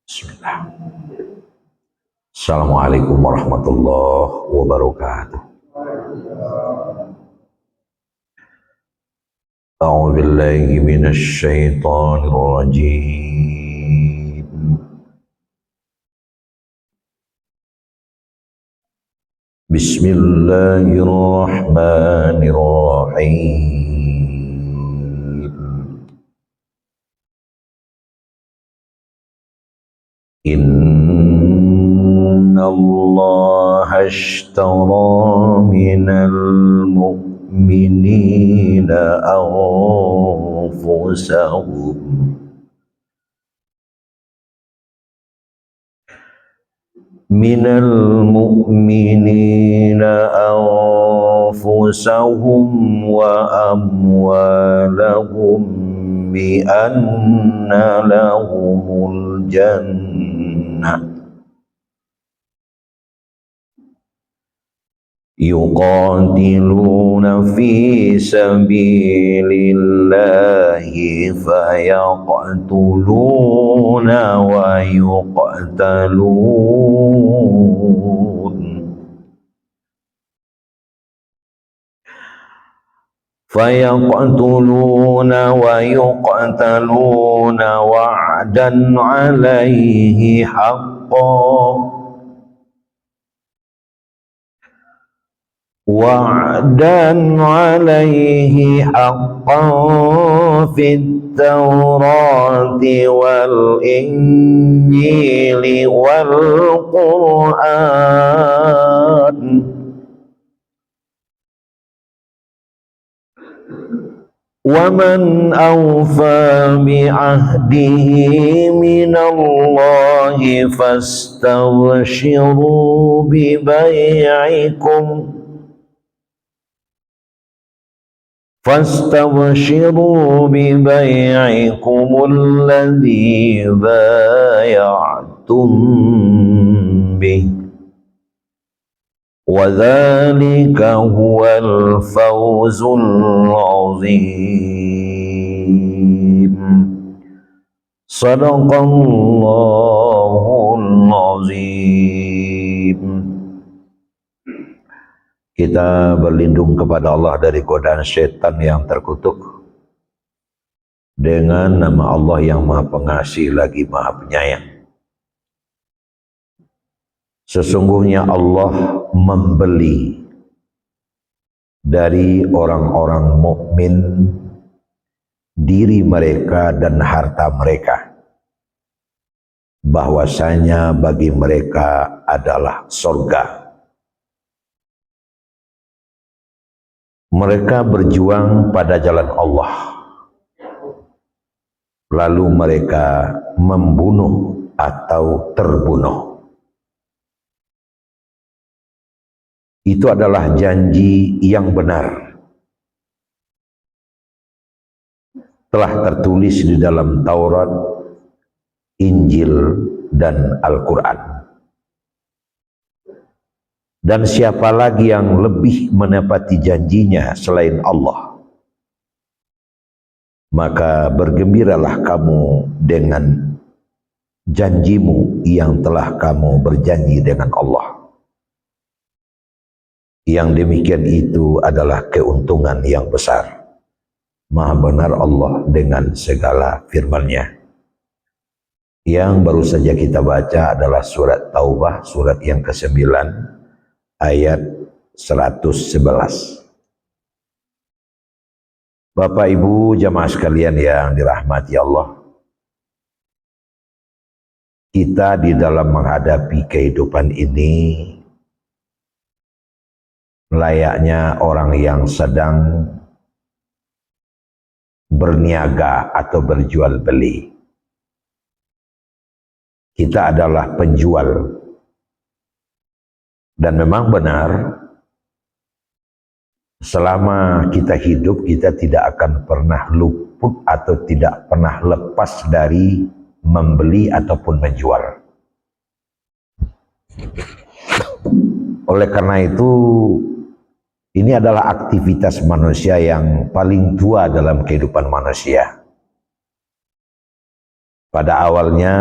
Bismillah. Assalamualaikum warahmatullahi wabarakatuh. A'udzu billahi minasy syaithanir rajim. Bismillahirrahmanirrahim. Inna Allah ashtara minal mu'minina anfusahum wa amwalahum bi anna lahumul jannah yuqatiluna fi sabilillahi fayaqtuluna wa yuqtalun wa'dan 'alaihi haqqan fit Taurati wal Injili wal Qur'an wa man awfa bi'ahdihi minallahi fastabshiru bibai'ikum alladhi bay'atum bih wa dzalika huwal fawzul 'azim. Shadaqallahul 'azim. Kita berlindung kepada Allah dari godaan setan yang terkutuk dengan nama Allah yang Maha Pengasih lagi Maha Penyayang. Sesungguhnya Allah membeli dari orang-orang mukmin diri mereka dan harta mereka, bahwasanya bagi mereka adalah surga. Mereka berjuang pada jalan Allah, lalu mereka membunuh atau terbunuh. Itu adalah janji yang benar, telah tertulis di dalam Taurat, Injil, dan Al-Quran. Dan siapa lagi yang lebih menepati janjinya selain Allah? Maka bergembiralah kamu dengan janjimu yang telah kamu berjanji dengan Allah. Yang demikian itu adalah keuntungan yang besar. Maha benar Allah dengan segala firman-Nya. Yang baru saja kita baca adalah surat Taubah, surat yang ke-9, ayat 111. Bapak Ibu jamaah sekalian yang dirahmati Allah, kita di dalam menghadapi kehidupan ini layaknya orang yang sedang berniaga atau berjual beli. Kita adalah penjual. Dan memang benar, selama kita hidup kita tidak akan pernah luput atau tidak pernah lepas dari membeli ataupun menjual. Oleh karena itu, ini adalah aktivitas manusia yang paling tua dalam kehidupan manusia. Pada awalnya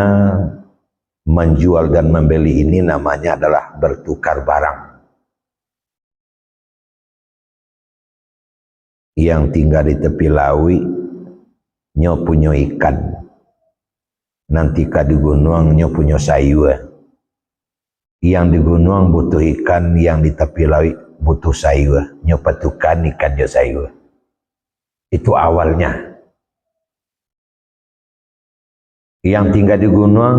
menjual dan membeli ini namanya adalah bertukar barang. Yang tinggal di tepi laut nyo punya ikan, nanti di gunung nyo punya sayur. Yang di gunung butuh ikan, yang di tepi laut butuh sayur, nyo petukan ikan nyo sayur. Itu awalnya. Yang tinggal di gunung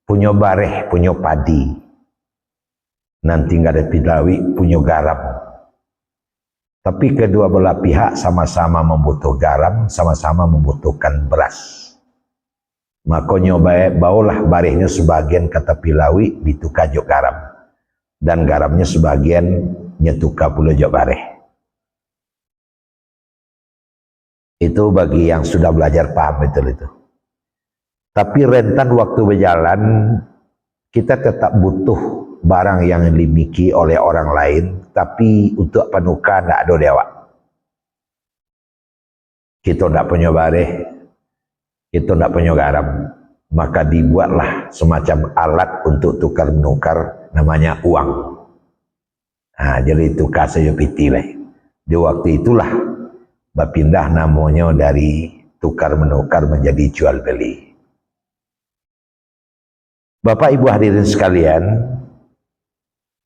punya bareh, punya padi, nanti tinggal di tepi laut punya garam. Tapi kedua belah pihak sama-sama membutuhkan garam, sama-sama membutuhkan beras. Makanya bawalah barihnya sebagian ke tepi laut ditukar jok garam, dan garamnya sebagian nyetuka pula jok barih. Itu bagi yang sudah belajar paham betul itu. Tapi rentan waktu berjalan, kita tetap butuh barang yang dimiliki oleh orang lain, tapi untuk penukar tidak ada lewat. Kita tidak punya bareh, kita tidak punya garam, maka dibuatlah semacam alat untuk tukar menukar, namanya uang. Nah, jadi tukar saja piti lah. Di waktu itulah berpindah namanya dari tukar menukar menjadi jual beli. Bapak Ibu hadirin sekalian,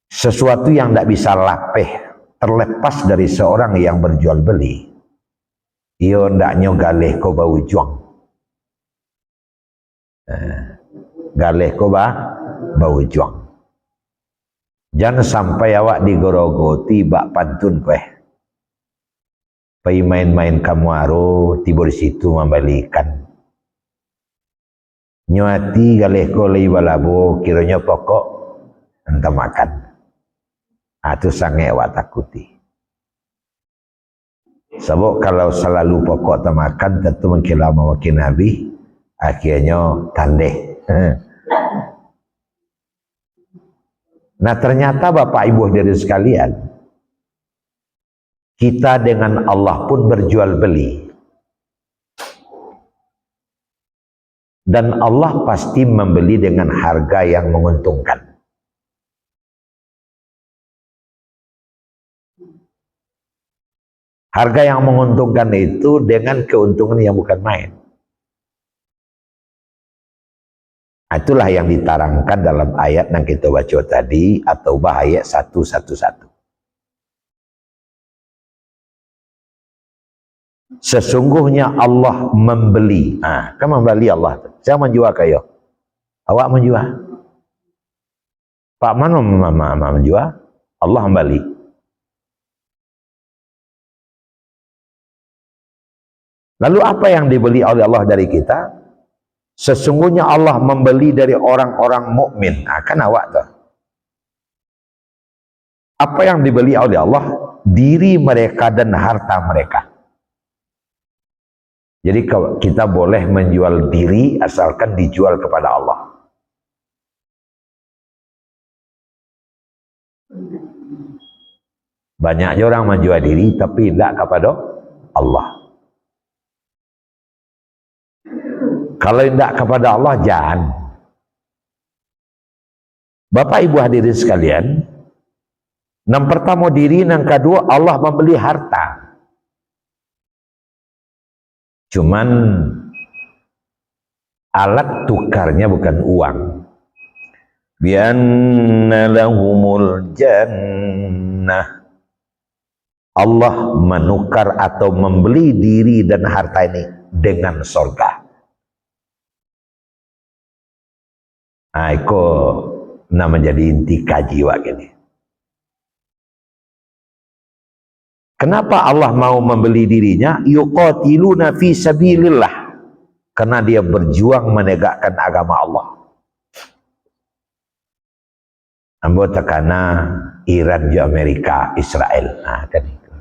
sesuatu yang tidak bisa lapeh terlepas dari seorang yang berjual beli, ia ndaknya galeh ko bau juang. Galeh ko bau juang. Jangan sampai awak digorogoti bak pantun kowe. Pai main-main kamu aro tiba di situ membalikan. Nyuati galeh ko lei balabo kiranya pokok entah makan. Itu sangat awak takuti. Sebab kalau selalu pokok tak makan tentu mengkila mawakin Nabi, akhirnya tandeh. Nah ternyata Bapak Ibu hadirin sekalian, kita dengan Allah pun berjual beli. Dan Allah pasti membeli dengan harga yang menguntungkan. Harga yang menguntungkan itu dengan keuntungan yang bukan main. Itulah yang diterangkan dalam ayat yang kita baca tadi, atau ayat 111. Sesungguhnya Allah membeli. Kan membeli Allah. Saya menjual kayo. Awak menjual. Pak mana menjual? Allah membeli. Lalu apa yang dibeli oleh Allah dari kita? Sesungguhnya Allah membeli dari orang-orang mukmin. Kan awak tuh. Apa yang dibeli oleh Allah? Diri mereka dan harta mereka. Jadi kita boleh menjual diri asalkan dijual kepada Allah. Banyaknya orang menjual diri tapi tidak kepada Allah. Kalau tidak kepada Allah, jangan. Bapak Ibu hadirin sekalian, yang pertama diri, yang kedua Allah membeli harta. Cuman alat tukarnya bukan uang. Bianna lahumul jannah. Allah menukar atau membeli diri dan harta ini dengan surga. Itu menjadi inti kaji wak ini. Kenapa Allah mau membeli dirinya? Yuqatiluna fi sabilillah. Karena dia berjuang menegakkan agama Allah. Anggota karena Iran di Amerika, Israel. Kan itu.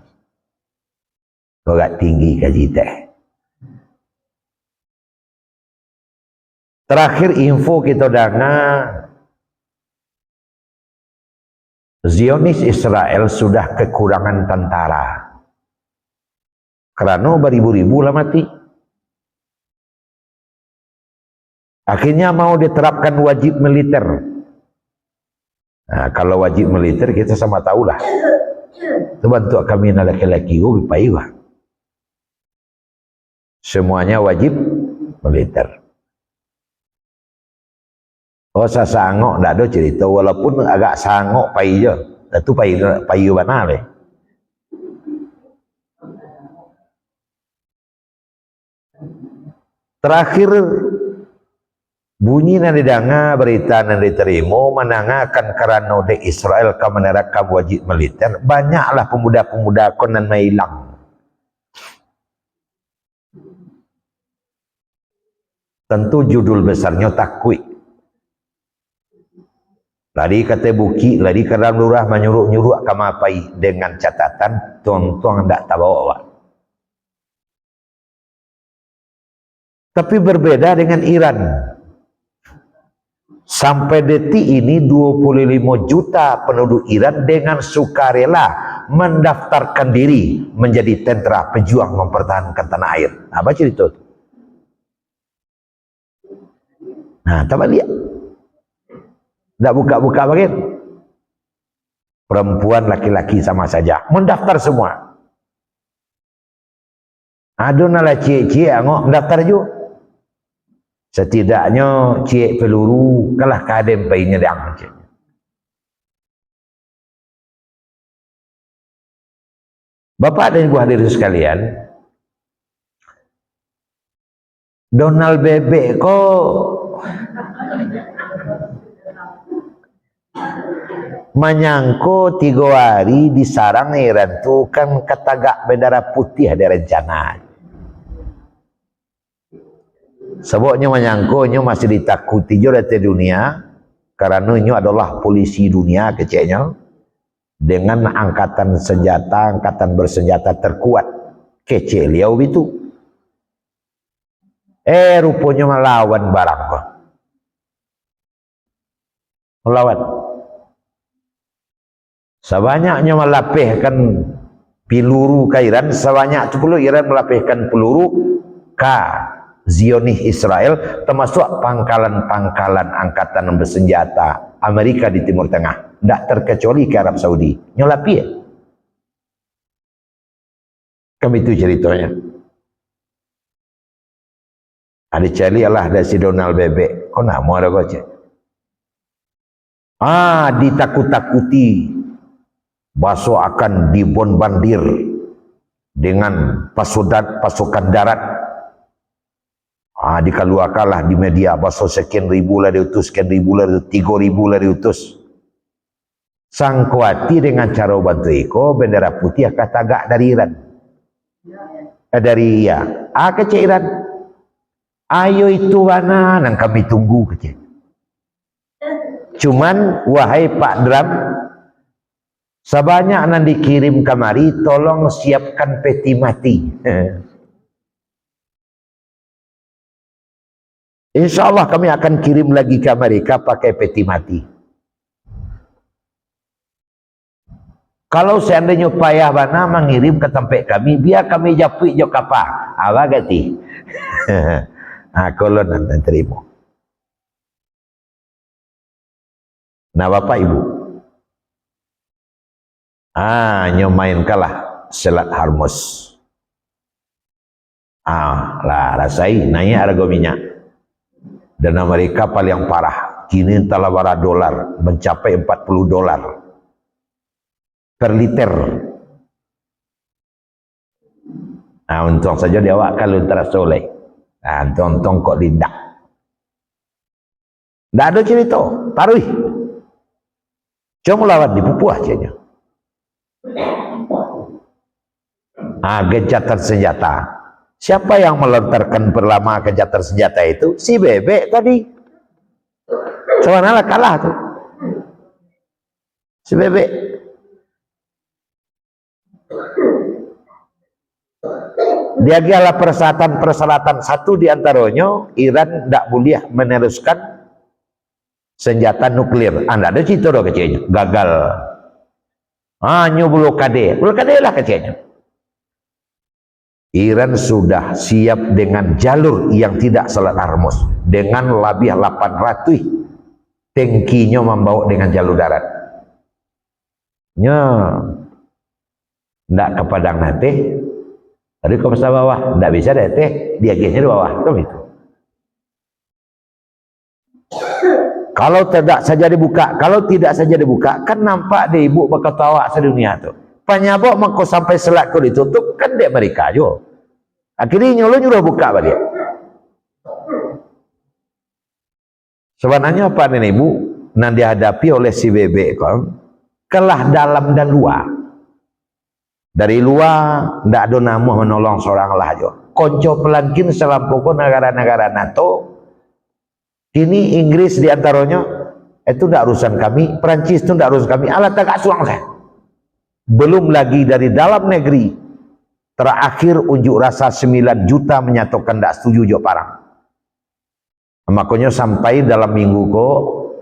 Agak tinggi kaji teh. Terakhir info kita dengar, Zionis Israel sudah kekurangan tentara. Karena beribu-ribu lah mati. Akhirnya mau diterapkan wajib militer. Nah, kalau wajib militer kita sama tahulah. Itu bantu kami laki-laki payuh. Semuanya wajib militer. Oh, sasangok ndak ada cerita, walaupun agak sangok pai je. Itu pai mana leh. Terakhir bunyi nan didanga berita nan diterima menangakan kerana de Israel ka menerapkan wajib militer, banyaklah pemuda-pemuda konan mailang. Tentu judul besarnya takwik. Lari kata buki, lari ke dalam lurah menyuruh-nyuruh kamapai dengan catatan tuang-tuang ndak tabawa. Tapi berbeda dengan Iran. Sampai detik ini 25 juta penduduk Iran dengan sukarela mendaftarkan diri menjadi tentara pejuang mempertahankan tanah air. Apa cerita itu? Nah, tak lihat. Tak buka-buka bagian. Perempuan, laki-laki sama saja. Mendaftar semua. Adunalah cik-cik angok mendaftar juga. Setidaknya cik peluru kalah kadem painya dang cik. Bapak dan Ibu hadirin sekalian, Donald Bebek kok menyangko 3 hari di sarang Iran tu kan ketagak bendera putih ada rencana. Sebabnya menyangkonya masih ditakuti juga di dunia karena ini adalah polisi dunia kecilnya dengan angkatan bersenjata terkuat kecil liau itu. Rupanya melawan barang kok. Melawan. Sebanyaknya melapihkan peluru ke Iran, sebanyak itu pula Iran melapihkan peluru ke Zionis Israel, termasuk pangkalan-pangkalan angkatan bersenjata Amerika di Timur Tengah, tidak terkecuali ke Arab Saudi. Nyolapi ya? Kami itu ceritanya. Ada cari Allah dari si Donald Bebek. Kau nak mau ada kau cek? Ditakut-takuti Baso akan dibombardir dengan pasukan darat. Dikeluarkanlah di media Baso sekian ribu lah diutus, sekian ribu lah diutus, 3.000 lah diutus. Sangkuati dengan cara bantu iko bendera putih akan tagak dari Iran. Kecil Iran. Ayo itu mana yang kami tunggu kecil. Cuman wahai Pak Dram, sebanyak yang dikirim kemari, tolong siapkan peti mati. Insya Allah kami akan kirim lagi ke Amerika pakai peti mati. Kalau seandainya payah bana mengirim ke tempat kami, biar kami japui jo kapal. Apa gati? Kalau nanti terima. Nah Bapak Ibu, nyomain kalah Selat Hormuz. Lah rasai naik harga minyak. Dan Amerika paling parah. Kini telah bara dolar mencapai $40 per liter. Untung saja dia awak kalau tersoleh. Untung kok lindak. Tak ada cerita. Taruh. Cuma lawan di Papua aja. Gencatan senjata. Siapa yang melontarkan perlama gencatan senjata itu? Si Bebek tadi. Sebenarnya kalah tuh. Si Bebek. Dia adalah persyaratan satu di antaranya Iran tidak boleh meneruskan senjata nuklir. Anda ada cerita doh kecilnya, gagal. Blokade lah kecilnya. Iran sudah siap dengan jalur yang tidak Selat Hormuz, dengan lebih 800 tankinya membawa dengan jalur darat. Nya ndak ke Padang nanti, tadi ke pesawat bawah, ndak bisa deh teh, dia di bawah, kan itu. Kalau tidak saja dibuka, kalau tidak saja dibuka, kan nampak deh ibu bakal tawa sedunia tuh. Penyabok mengko sampai Selat kau ditutup, kan di Amerika jo. Akhirnya nyuruh buka apa dia? Sebenarnya apa nih ibu? Nah dihadapi oleh si bebek kan, kelah dalam dan luar. Dari luar ndak ada nama menolong seorang lah jo. Konco pelangkin selampoko negara-negara NATO. Kini Inggris diantaranya itu ndak urusan kami, Perancis itu ndak urusan kami. Alat tak suang saya. Belum lagi dari dalam negeri. Terakhir unjuk rasa 9 juta menyatakan tidak setuju jo parang. Makanya sampai dalam minggu ko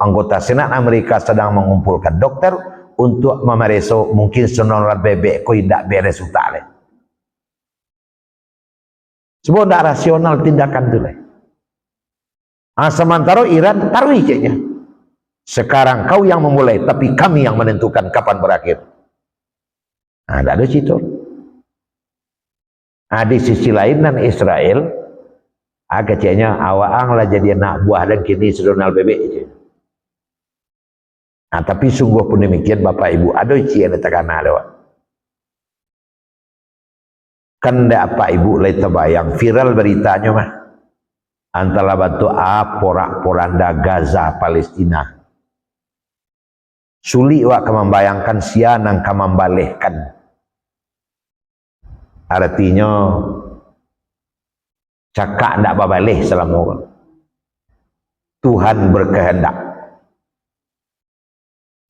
anggota Senat Amerika sedang mengumpulkan dokter untuk memeriksa mungkin sonoran bebek ko tidak beres utale. Sebuah tidak rasional tindakan itu. Sementara Iran taruh ijenya. Sekarang kau yang memulai, tapi kami yang menentukan kapan berakhir. Nah, tidak ada situ. Di sisi lain dan Israel kecilnya awang lah jadi anak buah dan kini sedonal bebek. Nah, tapi sungguh pun demikian Bapak Ibu, ada yang ditekan ada. Kan Bapak Ibu lai terbayang viral beritanya mah antara bantu porak-poranda Gaza Palestina. Suli wa membayangkan sianang kamambalehkan. Artinya cakap tidak berbalik selama orang. Tuhan berkehendak.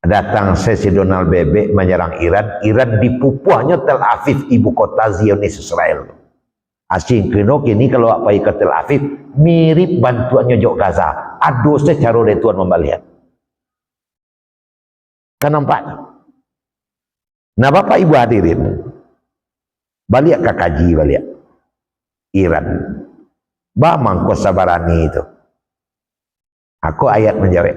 Datang sesi Donald Bebek menyerang Iran. Iran dipupuhnya Tel Aviv, ibu kota Zionis Israel. Asing kini kalau apa ke Tel Aviv mirip bantuannya Jok Gaza. Aduh secara dari Tuhan membalikan. Kan nampak? Nah Bapak Ibu hadirin, balik ke kaji balik Iran bamang ko sabarani itu aku ayat menjawab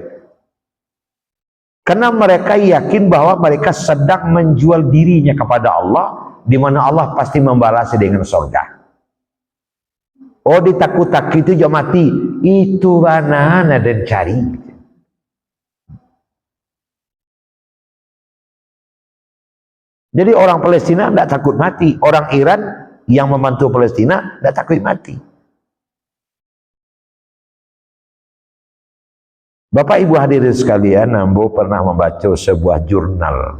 karena mereka yakin bahwa mereka sedang menjual dirinya kepada Allah, di mana Allah pasti membalas dengan surga. Oh ditakut-takut itu jauh mati itu mana dan cari. Jadi orang Palestina tidak takut mati. Orang Iran yang membantu Palestina tidak takut mati. Bapak Ibu hadirin sekalian, Nambo pernah membaca sebuah jurnal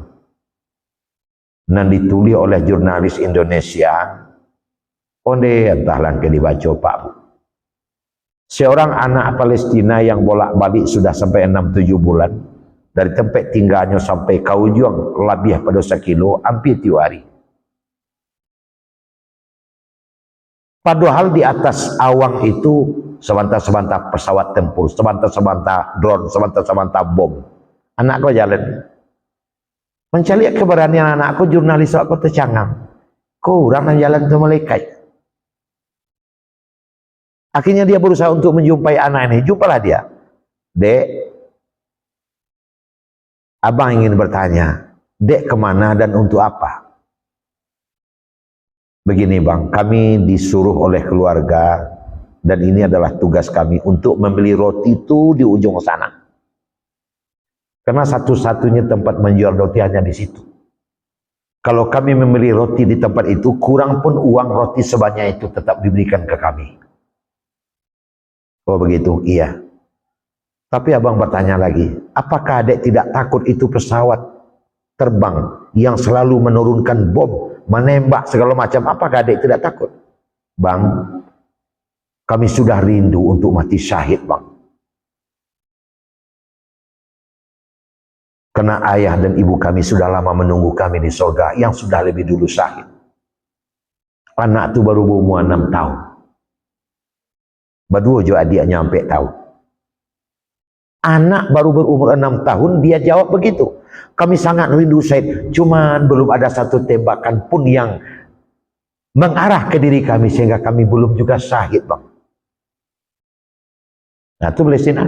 yang ditulis oleh jurnalis Indonesia. Onde entahlah ke dibaca Pak Bu. Seorang anak Palestina yang bolak-balik sudah sampai 6-7 bulan. Dari tempat tinggalnya sampai Kaujung lebih pada 1 kilo hampir 3 hari. Padahal di atas awang itu sebantar-sebantar pesawat tempur, sebantar-sebantar drone, sebantar-sebantar bom. Anakku jalan. Mencari keberanian anakku, jurnalis aku tercangang. Kurang jalan itu malaikat. Akhirnya dia berusaha untuk menjumpai anak ini. Jumpalah dia. Dek, abang ingin bertanya, dek kemana dan untuk apa? Begini bang, kami disuruh oleh keluarga dan ini adalah tugas kami untuk membeli roti itu di ujung sana. Karena satu-satunya tempat menjual roti hanya di situ. Kalau kami membeli roti di tempat itu, kurang pun uang roti sebanyak itu tetap diberikan ke kami. Oh begitu, iya. Tapi abang bertanya lagi, apakah adek tidak takut itu pesawat terbang yang selalu menurunkan bom, menembak segala macam, apakah adek tidak takut? Bang, kami sudah rindu untuk mati syahid bang. Karena ayah dan ibu kami sudah lama menunggu kami di surga yang sudah lebih dulu syahid. Anak itu baru berumur 6 tahun. Berdua juga adiknya sampai tahu. Anak baru berumur 6 tahun, dia jawab begitu. Kami sangat rindu Syed, cuman belum ada satu tembakan pun yang mengarah ke diri kami sehingga kami belum juga syahid, bang. Nah, itu boleh sinah.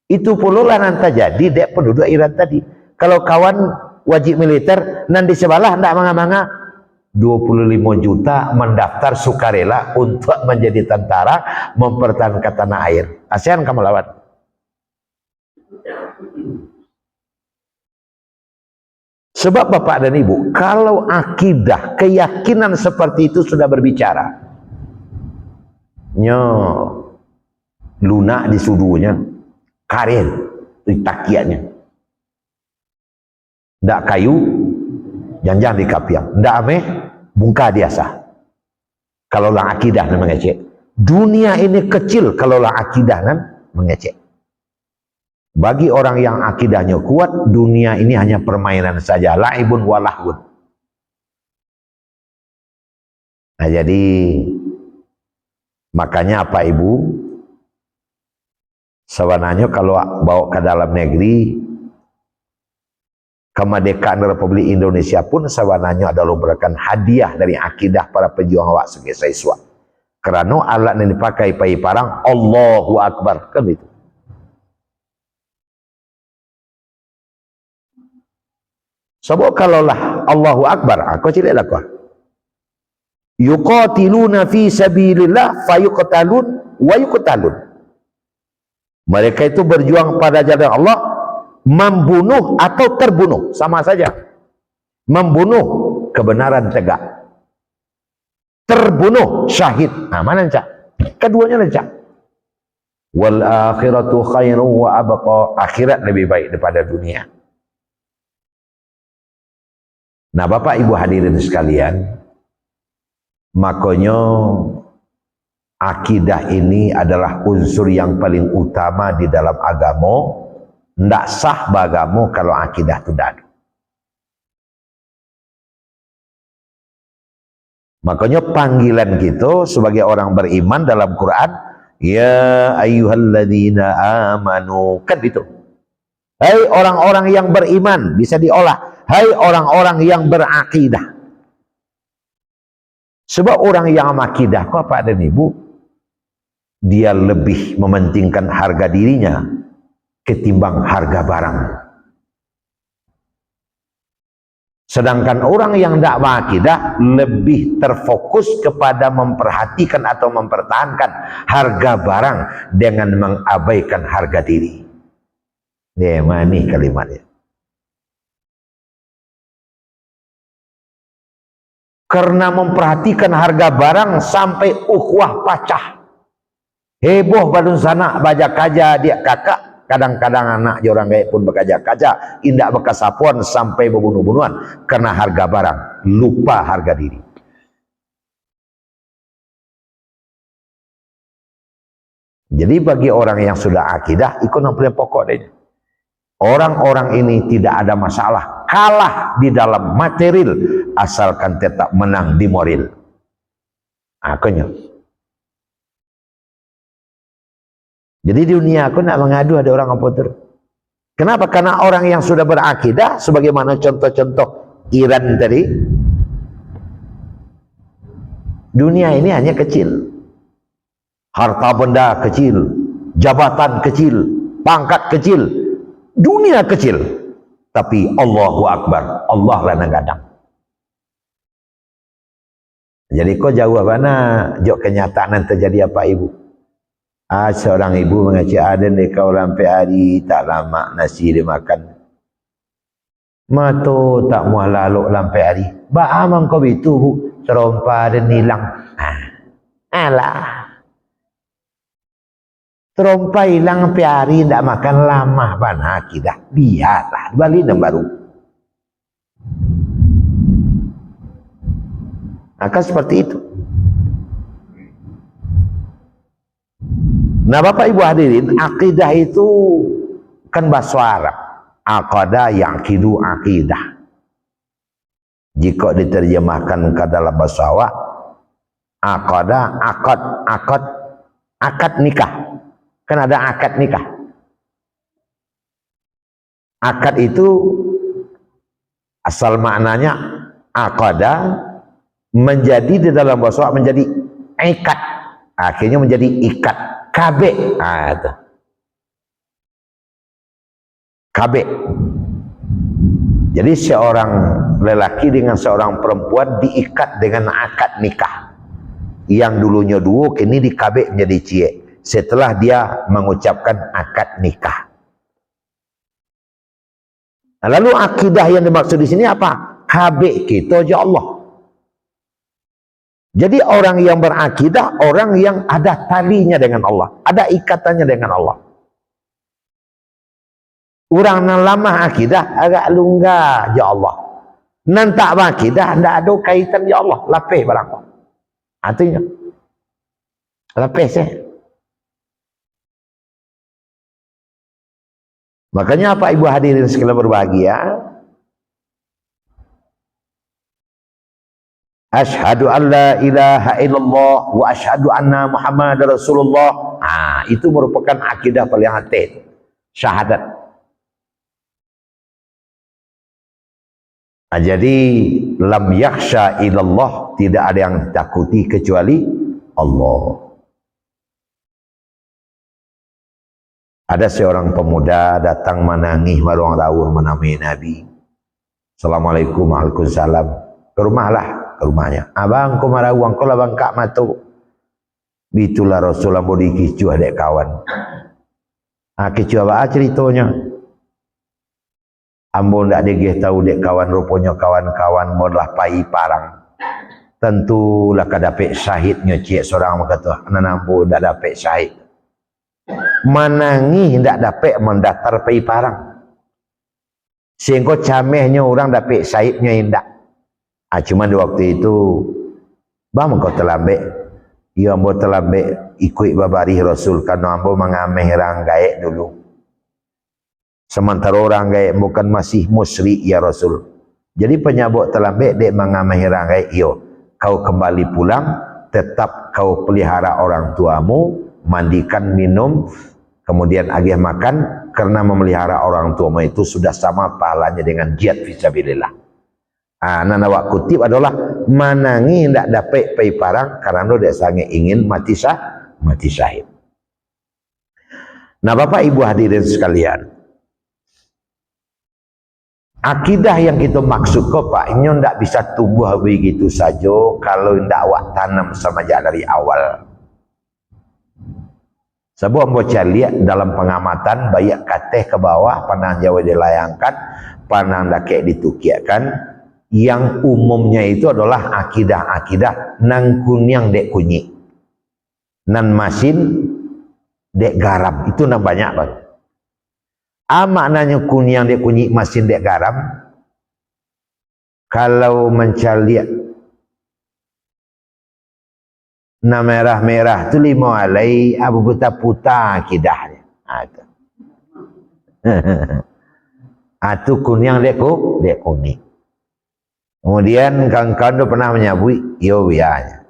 Itu pula lah nanti jadi dek penduduk Iran tadi. Kalau kawan wajib militer nanti sebelah ndak manga-manga 25 juta mendaftar sukarela untuk menjadi tentara mempertahankan tanah air. ASEAN kamu lawan. Sebab Bapak dan Ibu, kalau akidah, keyakinan seperti itu sudah berbicara, lunak di sudunya, karir di takiannya, ndak kayu, jangan di kapiang, ndak ameh, bungka biasa. Kalau lah akidah nan mengecek. Dunia ini kecil kalau lah akidah nan mengecek. Bagi orang yang akidahnya kuat, dunia ini hanya permainan saja, laibun walahun. Nah, jadi makanya apa Ibu? Sebenarnya kalau bawa ke dalam negeri, kemerdekaan Republik Indonesia pun sebenarnya adalah merupakan hadiah dari akidah para pejuang awak sebagai siswa. Kerana alat yang dipakai pai parang Allahu Akbar, kan itu. Sebab kalaulah Allahu Akbar, aku ciliklah kau. Yuqatiluna fi sabilillah fayuqtalun wa yuqtalun. Mereka itu berjuang pada jalan Allah, membunuh atau terbunuh, sama saja. Membunuh kebenaran tegak, terbunuh syahid. Nah, mana cak? Keduanya cak. Wal akhiratu khairu wa abqa. Akhirat lebih baik daripada dunia. Nah, Bapak Ibu hadirin sekalian, makanya akidah ini adalah unsur yang paling utama di dalam agama. Ndak sah bagamu kalau akidah itu tidak ada. Makanya panggilan kita sebagai orang beriman dalam Quran, ya ayyuhalladzina amanu, kan itu. Hai orang-orang yang beriman, bisa diolah. Hai orang-orang yang berakidah. Sebab orang yang akidah, kok Pak dan Ibu, dia lebih mementingkan harga dirinya ketimbang harga barang. Sedangkan orang yang tidak berakidah lebih terfokus kepada memperhatikan atau mempertahankan harga barang dengan mengabaikan harga diri. Dia mana kalimatnya? Karena memperhatikan harga barang sampai ukhuwah pacah. Heboh balun sana baja kaja dia kakak. Kadang-kadang anak orang gaya pun berkaja kaca, indak bekas sapuan sampai berbunuh-bunuhan karena harga barang, lupa harga diri. Jadi bagi orang yang sudah akidah, ikut yang paling pokok deh. Orang-orang ini tidak ada masalah, kalah di dalam material asalkan tetap menang di moral. Akhirnya. Jadi di dunia aku nak mengadu ada orang apa ter. Kenapa? Karena orang yang sudah berakidah, sebagaimana contoh-contoh Iran tadi, dunia ini hanya kecil, harta benda kecil, jabatan kecil, pangkat kecil, dunia kecil, tapi Allahu Akbar, Allah lah nagadang. Jadi kau jawab mana? Jok kenyataan terjadi apa Ibu? Seorang ibu mengacik aden di kau lampai hari tak lama nasi dia makan. Mato tak muah laluk lampai hari. Ba'amang kau itu bu, terompa dan hilang. Alah. Terompa hilang lampai hari tak makan lama bana akidah. Biarlah, balik dan baru. Akan seperti itu. Nah Bapak Ibu hadirin, akidah itu kan bahasa Arab. Aqada yaqidu aqidah. Jika diterjemahkan ke dalam bahasa Arab, aqada, akad nikah. Kan ada akad nikah. Akad itu asal maknanya aqada menjadi di dalam bahasa menjadi ikat, akhirnya menjadi ikat kabeh. Itu kabeh. Jadi seorang lelaki dengan seorang perempuan diikat dengan akad nikah. Yang dulunya duo kini dikabeh menjadi cie setelah dia mengucapkan akad nikah. Nah, lalu akidah yang dimaksud di sini apa? Kabeh kita ya Allah. Jadi orang yang berakidah, orang yang ada talinya dengan Allah, ada ikatannya dengan Allah. Orang yang lama akidah agak lunga ya Allah. Nan tak berakidah ndak ada kaitan ya Allah, lapis barang. Artinya lapis Makanya apa ibu hadirin sekalian berbahagia? Asyhadu an la ilaha illallah wa asyhadu anna Muhammad Rasulullah. Itu merupakan akidah paling hati, syahadat. Jadi lam yakhsha illallah, tidak ada yang takuti kecuali Allah. Ada seorang pemuda datang menangis warung rawuh menamai Nabi. Assalamualaikum, waalaikumsalam. Ke rumahnya. Abang ko marawang ko labang kak matu. Bitulah Rasulullah bodi kicu adek kawan. Kicu apa ceritanya? Ambo ndak degeh tahu dek kawan, rupanya kawan-kawan modlah pai parang. Tentulah kadapek syahidnya cik seorang kata, nanambo ndak dapek syahid. Manangi ndak dapek mendatar pai parang. Sehingga camehnya orang dapek syahidnya indak. Cuma di waktu itu bang kau terlambat. Ya ambo terlambat ikut babari Rasul karena ambo mengameh ranggaik dulu. Sementara orang gaib bukan masih musyrik ya Rasul. Jadi penyabuk terlambat dek mengamai rangai iyo. Kau kembali pulang, tetap kau pelihara orang tuamu, mandikan, minum, kemudian agih makan, karena memelihara orang tuamu itu sudah sama pahalanya dengan jihad fisabilillah. Nana wak kutip adalah manangi ndak dapat pai parang karena dek sange ingin mati syahid. Nah Bapak Ibu hadirin sekalian, akidah yang kita maksud kok Pak, ini tidak bisa tumbuh begitu saja kalau tidak awak tanam semenjak dari awal. Sebuah baca lihat dalam pengamatan banyak kateh ke bawah, panang Jawa dilayangkan, panang dakek ditukiakan. Yang umumnya itu adalah akidah-akidah nang kunyang dek kunyi, nan masin dek garam, itu nang banyak banget. Maknanya kunyang dek kunyi, masin dek garam. Kalau mencaliak na merah-merah tu lima alai, abu buta-puta akidahnya. Itu kunyang dek kuning. Kemudian kawan-kawan pernah menyabui, yo biaya.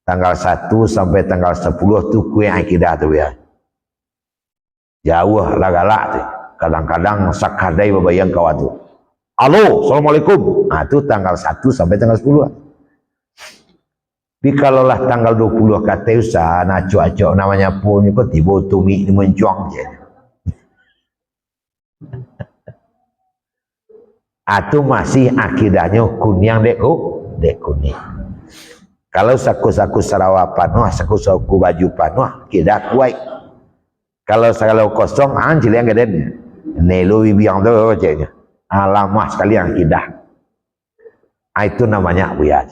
Tanggal 1 sampai tanggal 10 tu kue akidah tu ya. Jauh lah galak tu. Kadang-kadang sakadai bebayang kawan tu. Halo, assalamualaikum. Itu tanggal 1 sampai tanggal 10. Tapi kalau lah tanggal 20 kata usah, nak cuak-cuak namanya pun, kok tiba tumi ni mencuang je. Itu masih akidahnya kunyang dek kuning. Kalau saku-saku Sarawak panuh, saku-saku baju panuh, akidah kuat. Kalau kosong, anjil yang gede. Nelu biang tu caknya. Lama sekali akidah. Itu namanya buya.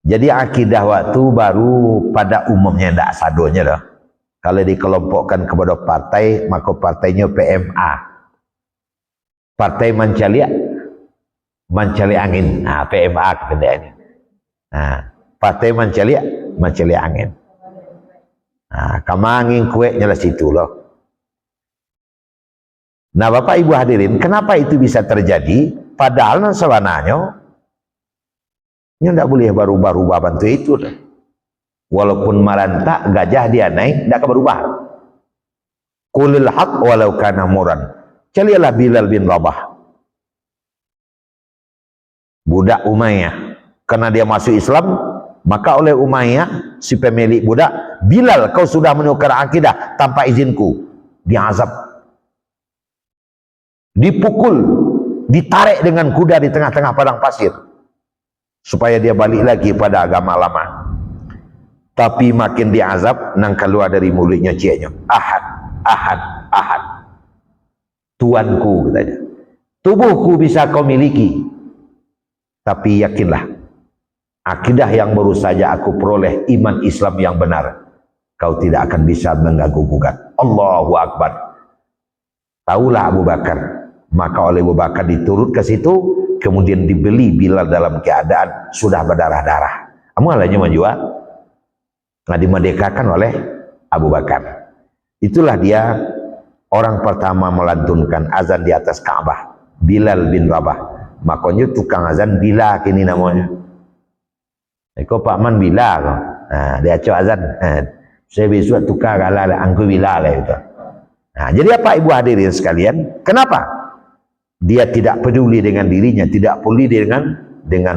Jadi akidah waktu baru pada umumnya tidak sadonya dah. Kalau dikelompokkan kepada partai, maka partainya PMA. Partai mencari angin, PMA kependekannya. Partai mencari angin. Kamu angin kue nyala situ loh. Nah Bapak Ibu hadirin, kenapa itu bisa terjadi? Padahal sebenarnya ini tidak boleh baru-baru bantu itu. Walaupun maranta gajah dia naik, tidak berubah. Qulil haq walau kana muran. Carilah Bilal bin Rabah. budak Umayyah. Karena dia masuk Islam, maka oleh Umayyah, si pemilik budak, Bilal, kau sudah menukar akidah tanpa izinku, diazab, dipukul, ditarik dengan kuda di tengah-tengah padang pasir supaya dia balik lagi pada agama lama. Tapi makin diazab, nang keluar dari mulutnya cieknya, Ahad, Ahad, Ahad. Tuanku, katanya, tubuhku bisa kau miliki, tapi yakinlah, akidah yang baru saja aku peroleh, iman Islam yang benar, kau tidak akan bisa mengganggu-gugat. Allahu Akbar. Taulah Abu Bakar. Maka oleh Abu Bakar diturut ke situ, kemudian dibeli Bilal dalam keadaan sudah berdarah-darah. Amalnya menjual, nah dimerdekakan oleh Abu Bakar. Itulah dia orang pertama melantunkan azan di atas Ka'bah, Bilal bin Rabah. Makanya tukang azan Bila kini namanya. Kau Pak Man Bila kau. Nah, dia acok azan. Saya besok tukar ala angku Bila lah itu. Nah, jadi apa ibu hadirin sekalian? Kenapa? Dia tidak peduli dengan dirinya, tidak peduli dengan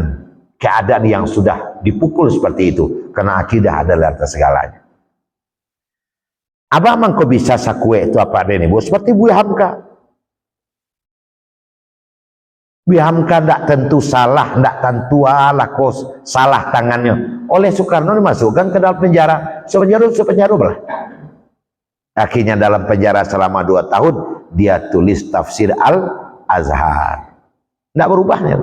keadaan yang sudah dipukul seperti itu, karena akidah adalah atas segalanya. Abang kau bisa sakwe itu apa ada ini, Bu? Seperti Buya Hamka. Buya Hamka tidak tentu salah, tidak tentu kos salah tangannya. Oleh Soekarno dimasukkan ke dalam penjara, sepenjara belah. Akhirnya dalam penjara selama 2 tahun dia tulis tafsir Al-Azhar. Tidak berubahnya.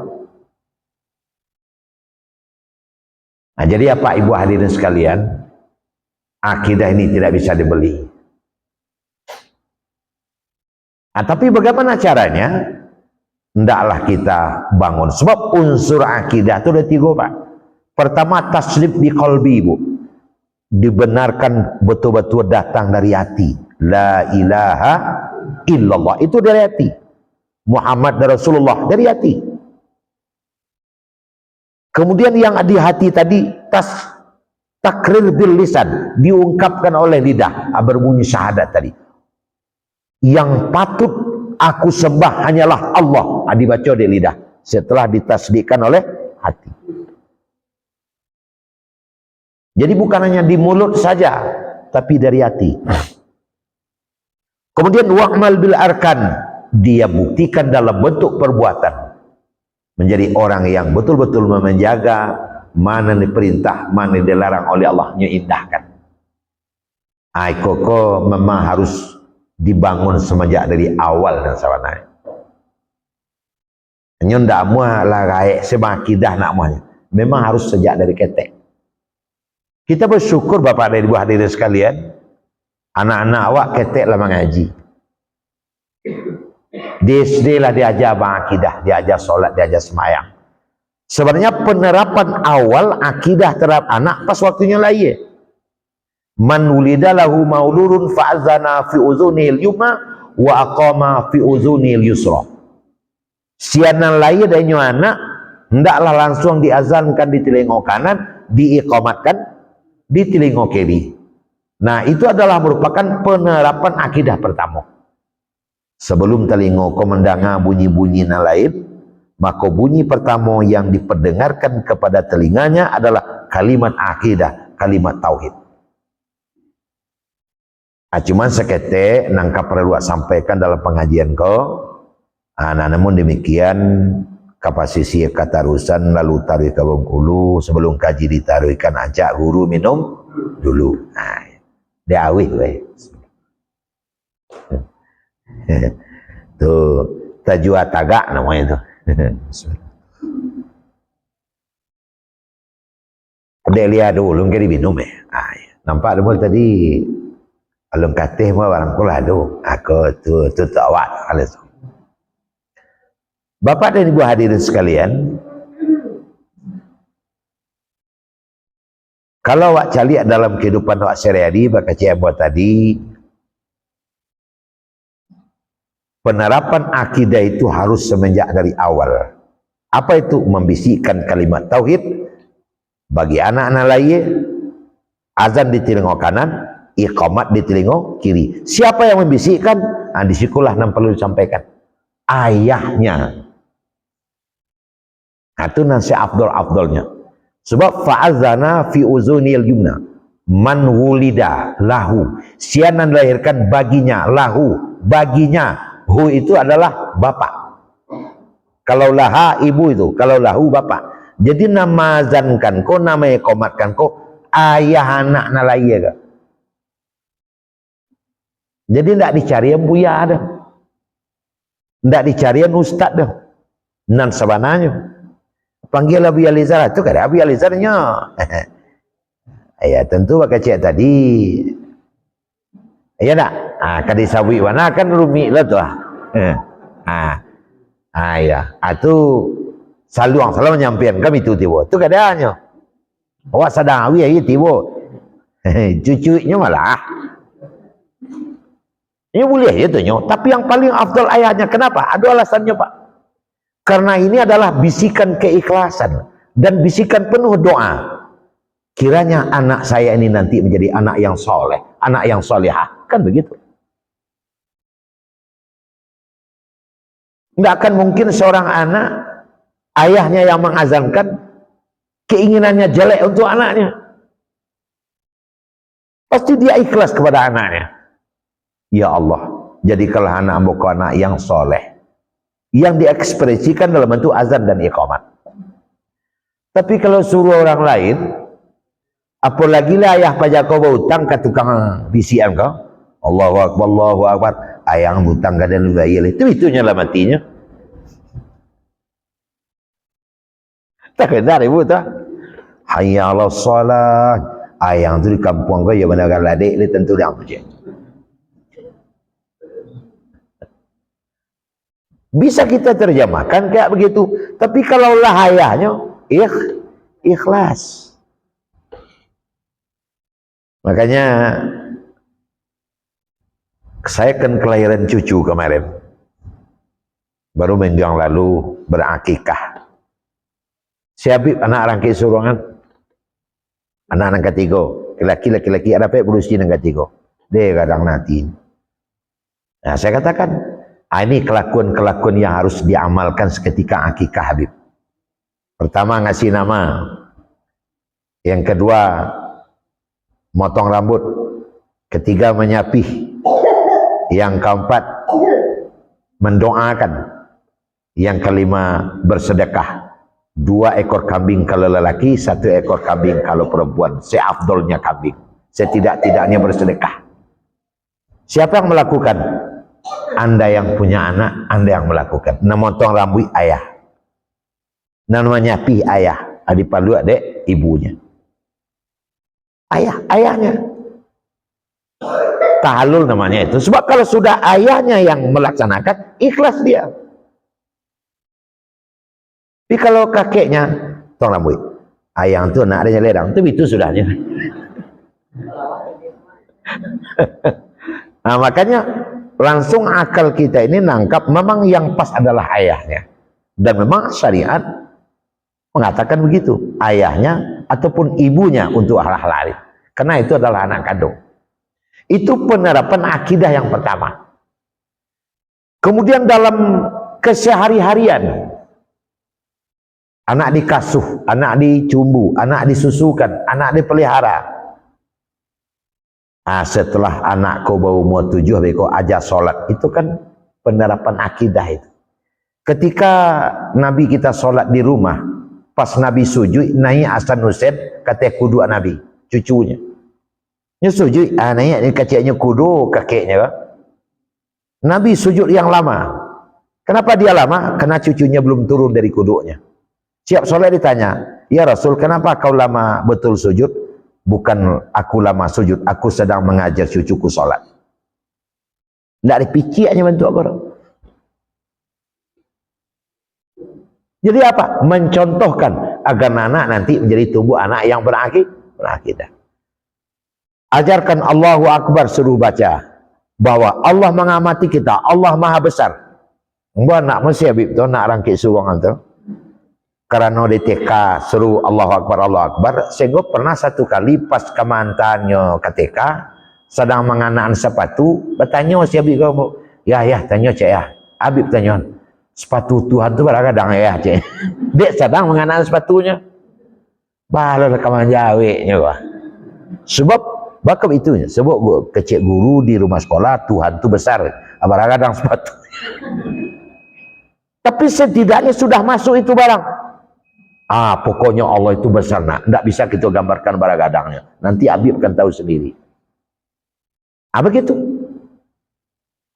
Nah, jadi apa ibu hadirin sekalian, akidah ini tidak bisa dibeli. Nah, tapi bagaimana caranya? Hendaklah kita bangun. Sebab unsur akidah itu ada 3, Pak. Pertama, taslim di qalbi, Bu. Dibenarkan betul-betul datang dari hati. La ilaha illallah. Itu dari hati. Muhammad dan Rasulullah dari hati. Kemudian yang di hati tadi, takrir bil lisan, diungkapkan oleh lidah, berbunyi syahadat tadi. Yang patut aku sembah hanyalah Allah, dibaca di lidah, setelah ditasdikkan oleh hati. Jadi bukan hanya di mulut saja, tapi dari hati. Kemudian wa'mal bil arkan, dia buktikan dalam bentuk perbuatan. Menjadi orang yang betul-betul menjaga mana diperintah, mana dilarang oleh Allah, indahkan. Koko memang harus dibangun semenjak dari awal dan sawanai. Ndak muah larai semakidah nak muahnya. Memang harus sejak dari ketek. Kita bersyukur Bapak dan Ibu hadirin sekalian, anak-anak awak ketek lah mengaji. Di SD lah diajar akidah, diajar solat, diajar semayang. Sebenarnya penerapan awal akidah terhadap anak pas waktunya lahir. Man wulida lahu mauludun fa'azana fi uzunil yumna wa aqama fi uzunil yusra. Sianan lahir dari anak, hendaklah langsung diazankan di telinga kanan, diiqamatkan di telinga kiri. Nah, itu adalah merupakan penerapan akidah pertama. Sebelum telinga kau mendengar bunyi-bunyi yang lain, maka bunyi pertama yang diperdengarkan kepada telinganya adalah kalimat akidah, kalimat tauhid. Cuman seketik nangkap perlu sampaikan dalam pengajian kau. Namun demikian kapasisi katarusan lalu taruh ke Bengkulu, sebelum kaji ditaruhkan ajak guru minum dulu. Dia awih weh. Tuh tajua tagak namanya tuh. Dia lihat dulu mungkin minum nampak dulu tadi alung katih mah barang kula tu aku tu tawat alas. Bapak dan Ibu hadirin sekalian, kalau awak cari dalam kehidupan awak sehari-hari, bakal saya buat tadi, penerapan akidah itu harus semenjak dari awal. Apa itu? Membisikkan kalimat tauhid bagi anak-anak lahir, azan di telinga kanan, iqamat di telinga kiri. Siapa yang membisikkan? Disikulah yang perlu disampaikan. Ayahnya. Itu nasi afdol-afdolnya. Sebab fa'azana fi uzunil yumna man wulida lahu, sianan dilahirkan baginya, lahu baginya, hu itu adalah bapak. Kalau laha ibu itu, kalau lahu bapak. Jadi nama azankan ko, nama iqamatkan ko ayah anak nalaya ke. Jadi tidak dicari yang buya ada, tidak dicari yang ustad dah. Nan sebenarnya panggil Abi Alizar itu kan Abi Alizarnya. Ya tentu pakai cek tadi. Ya tak? Kadi sawi wana kan rumi lah tu. Ya. Itu selalu menyampaikan kami tu tiba. Tu keadaannya. Awak sadar awi ayi tiba. Cucunya malah. Ini boleh ya tu nyo. Tapi yang paling afdal ayahnya. Kenapa? Ada alasannya Pak. Karena ini adalah bisikan keikhlasan dan bisikan penuh doa. Kiranya anak saya ini nanti menjadi anak yang soleh, anak yang solehah, kan begitu. Tidak akan mungkin seorang anak, ayahnya yang mengazankan, keinginannya jelek untuk anaknya. Pasti dia ikhlas kepada anaknya. Ya Allah, jadikanlah anak muka anak yang soleh, yang diekspresikan dalam bentuk azan dan iqamat. Tapi kalau suruh orang lain, apalagi lah ayah pajak kau berhutang ke tukang bisian kau, Allahu Akbar, ayah berhutang ke dan bayar itu nyala matinya. Tak kena ibu tak? Hayya 'alas shalah, ayah tu di kampung kau ya benar ladek le tentu dia puji. Bisa kita terjemahkan kayak begitu, tapi kalau lah ayahnya ikhlas. Makanya saya kan kelahiran cucu kemarin, baru minggu yang lalu berakikah. Si Habib anak rangkai suruhan, anak ketiga, laki-laki ada apa berusia yang ketiga, dia kadang nanti. Nah saya katakan, ini kelakuan-kelakuan yang harus diamalkan seketika akikah Habib. Pertama ngasih nama, yang kedua motong rambut, ketiga menyapih, yang keempat mendoakan, yang kelima bersedekah. 2 ekor kambing kalau lelaki, 1 ekor kambing kalau perempuan. Seafdolnya kambing, setidak-tidaknya bersedekah. Siapa yang melakukan? Anda yang punya anak, Anda yang melakukan. Nah motong rambut ayah, nah menyapih ayah, adik palu adek ibunya. Ayahnya tahalul namanya itu. Sebab kalau sudah ayahnya yang melaksanakan, ikhlas dia. Tapi kalau kakeknya tong rambut, ayah itu nak adanya ledang, itu sudahnya. Nah makanya langsung akal kita ini nangkap memang yang pas adalah ayahnya, dan memang syariat mengatakan begitu, ayahnya ataupun ibunya untuk hal-hal lain, karena itu adalah anak kandung. Itu penerapan akidah yang pertama. Kemudian dalam kesehari-harian, anak dikasuh, anak dicumbu, anak disusukan, anak dipelihara. Nah, setelah anak kau baru umur 7, kau ajar sholat, itu kan penerapan akidah itu. Ketika Nabi kita sholat di rumah, pas Nabi sujud, naik Hasan Husain, kata kudu Nabi, cucunya. Nya sujud, naik kacanya kudu kakeknya. Nabi sujud yang lama. Kenapa dia lama? Karena cucunya belum turun dari kudunya. Siap sholat ditanya, ya Rasul, kenapa kau lama betul sujud? Bukan aku lama sujud, aku sedang mengajar cucuku sholat. Tidak dipicik hanya bentuk aku. Jadi apa? Mencontohkan agar anak nanti menjadi tumbuh anak yang berakidah. Ajarkan Allahu Akbar, suruh baca bahwa Allah mengamati kita, Allah Maha Besar. Mbak nak mesti Habib tu nak rangkit suruh tu. Karena di TK suruh Allahu Akbar, sehingga pernah satu kali pas kemantannya ke TK sedang mengenakan sepatu, bertanya si Habib kamu, ya tanya cik ya, Habib tanya, Sepatu Tuhan tu kadang-kadang ya, cik. Dia sedang mengenal sepatunya. Bahala rekaman jaweknya, wah. Sebab bakal itunya. Sebab kecil guru di rumah sekolah, Tuhan tu besar. Kadang-kadang sepatu. Tapi setidaknya sudah masuk itu barang. Pokoknya Allah itu besar, nak. Tidak bisa kita gambarkan kadang-kadangnya. Nanti Habib akan tahu sendiri. Begitu.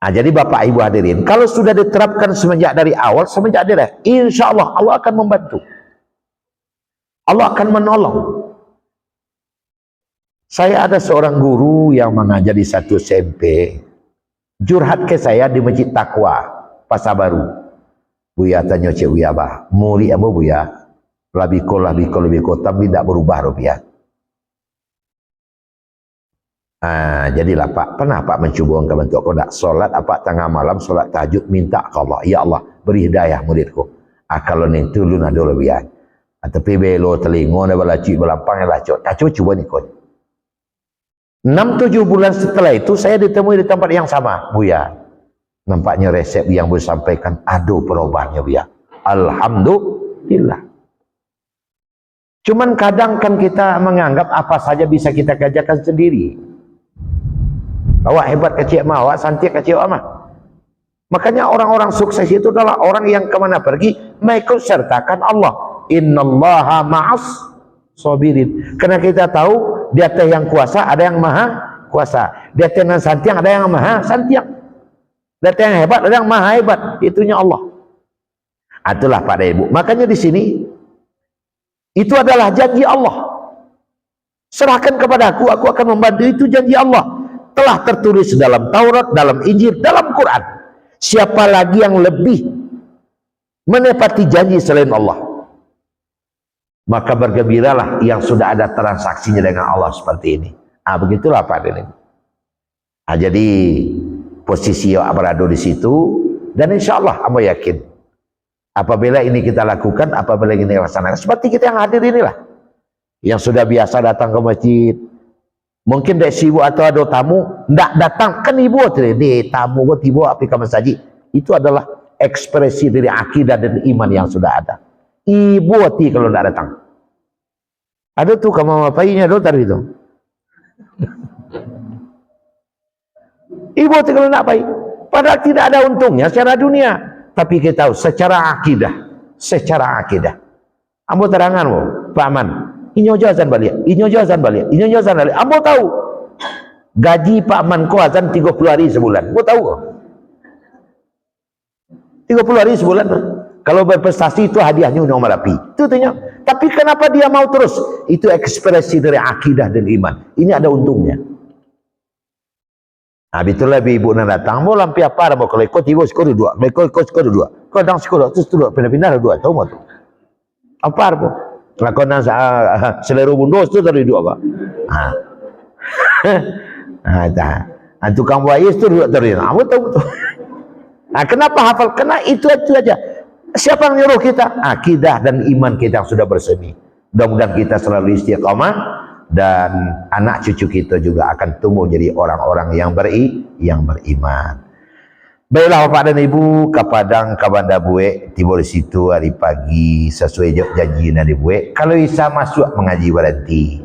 Jadi Bapak Ibu hadirin, kalau sudah diterapkan semenjak dari awal, semenjak dari insya Allah, Allah akan membantu. Allah akan menolong. Saya ada seorang guru yang mengajar di satu SMP, curhat ke saya di Masjid Taqwa, Pasar Baru. Buya tanya cik Buya bah, muri apa Buya? Labiko, tapi tidak berubah Buya. Jadilah Pak, pernah Pak mencoba ke bentuk kau nak solat apa tengah malam solat tahajud minta ke Allah, ya Allah beri hidayah muridku. Kalau ni tu lu nak dulu biar. Tapi belo telingo na balacik belampang lah cok. Tak coba ni kau. 6-7 bulan setelah itu saya ditemui di tempat yang sama, Buya. Nampaknya resep yang Buya sampaikan ada perubahannya Buya. Alhamdulillah. Cuman kadang kan kita menganggap apa saja bisa kita kerjakan sendiri. Awak hebat kecil mah, awak santik kecil mah. Makanya orang-orang sukses itu adalah orang yang kemana pergi mengikut sertakan Allah. Innallaha ma'as sabirin. Karena kita tahu di atas yang kuasa ada yang maha kuasa. Di atas yang santiang ada yang maha santiang. Di atas yang hebat ada yang maha hebat. Itunya Allah. Itulah Pak Ibu. Makanya di sini itu adalah janji Allah. Serahkan kepada aku akan membantu. Itu janji Allah. Telah tertulis dalam Taurat, dalam Injil, dalam Quran. Siapa lagi yang lebih menepati janji selain Allah? Maka bergembiralah yang sudah ada transaksinya dengan Allah seperti ini. Begitulah Pak ini. Jadi posisi yang berada di situ, dan insya Allah amba yakin apabila ini kita lakukan, apabila ini laksanakan, seperti kita yang hadir inilah, yang sudah biasa datang ke masjid. Mungkin dari sibuk atau ada tamu ndak datang, kan ibu di tamu buat ibu api kamar saji. Itu adalah ekspresi dari akidah dan iman yang sudah ada. Ibu hati kalau ndak datang. Ada tuh kamar bapakinya do tadi itu. Ibu hati kalau ndak baik. Padahal tidak ada untungnya secara dunia, tapi kita tahu secara akidah. Ambo terangan mo, Pak Man. Inyo azan balik. Ambo tahu gaji Pak Man ko azan 30 hari sebulan. Ambo tahu. 30 hari sebulan. Kalau berprestasi itu hadiahnya nomor api. Itu tanya. Tapi kenapa dia mau terus? Itu ekspresi dari akidah dan iman. Ini ada untungnya. Itulah ibu nak datang. Mau lampi apa? Mau kalau ikut ibu skor 2. Ikut skor 2. Kau datang skor terus pindah-pindah 2. Tahu mau tu? Apa apa? Lakonan selera bundos tu dari 2 apa? Tukang buaya itu 2 dari. Kamu tahu tu? Kenapa hafal? Kena itu aja. Siapa yang nyuruh kita? Akidah dan iman kita yang sudah bersemi. Mudah-mudahan kita selalu istiqamah dan anak cucu kita juga akan tumbuh jadi orang-orang yang beriman. Baiklah Bapak dan Ibu, ke Padang ke Banda Buek, tiba di situ hari pagi sesuai janji dari Buek. Kalau bisa masuk mengaji berhenti.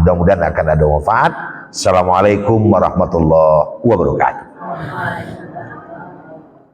Mudah-mudahan akan ada manfaat. Assalamualaikum warahmatullahi wabarakatuh.